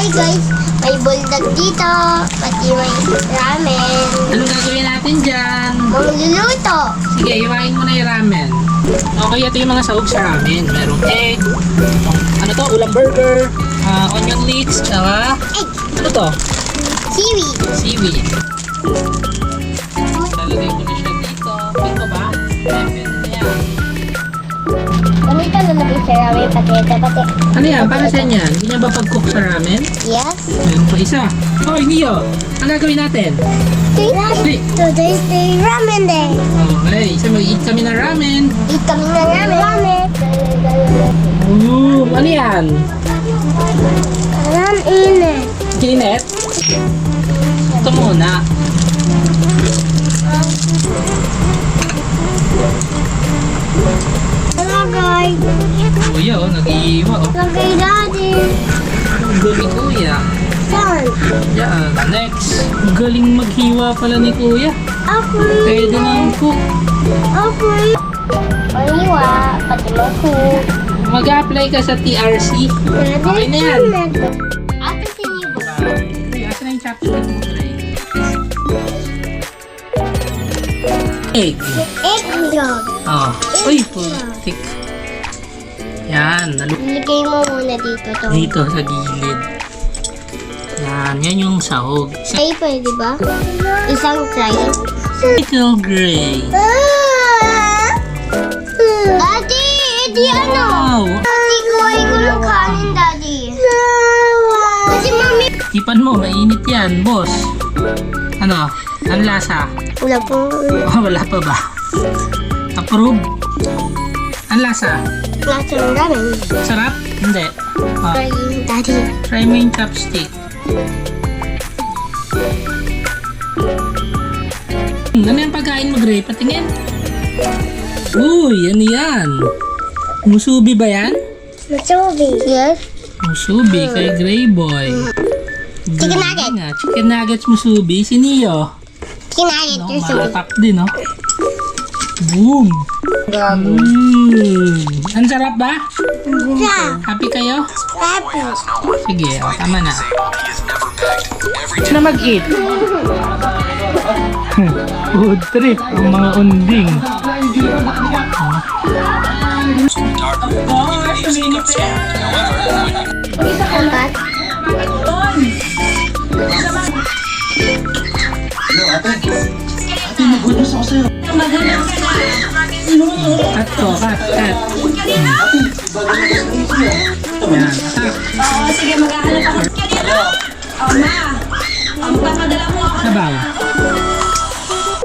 guys, may bulldog dito, pati may ramen. Anong gagawin natin dyan? Magluluto. Sige, iwain mo na yung ramen. Okay, ito yung mga sahog sa ramen. Merong egg, ano to, ulam burger, onion leeks, tsaka, Egg. ano to? Seaweed. Seaweed. Lalagay ko na siya dito. Dito ba? Pwede na yan. Ganito lalagay sa ramen, pati. Ano yan? Para saan yan? Hindi niya ba pag-cook sa ramen? Yes. Meron pa isa. Hoy, Neo! Ang gagawin natin? Today's the ramen day. Okay, isa mag-eat kami ng ramen. Eat kami ng ramen. Ano yan? Alam init. Kinet? Ito muna. Lagay. Kuya, oh, nag-iiwa. Oh. Lagay daddy. Ang galing kuya. Saan? Yan, next. Ang galing maghiwa pala ni kuya. Ako'y. Pwede nang cook. Ako'y. Maniwa, pati mag-cook. Mag-apply ka sa TRC. Okay na yan. Ate sinibo. Asa na yung chopstick mo, Trey? Egg. Egg dog. Oh. Uy, putik. Yan, Ilagay mo muna dito to. dito sa gilid. Yan yung sahog. Sa Tray pwede ba? Isang tray. little gray. Daddy, edi ano? Wow! Daddy, kuhay ko ng kanin, daddy. Kasi mami. Tipan mo, mainit yan, boss. Ano? Ang lasa? Wala pong Oh, wala pa ba? Approve? Ang lasa? klase ng ramen. Sarap? Hindi. Oh, Try, daddy. try mo yung chopstick. Ano yung pagkain mo, Gray? Patingin. Uy, ano yan? Musubi ba yan? Matsubi. Yes. Musubi kay Gray Boy. Chicken Galing nugget. nga. Chicken nuggets musubi. Si Neo. Kinalit No, yung subi. matak din, no? Boom! Ang sarap ba? Siya. Happy kayo? Happy. Sige, tama na. Na mag-eat. Food trip ang mga unding. Angkat. Cut to, cut. Yan, atak. Oo, sige, maghahanap ako. Oh, ma.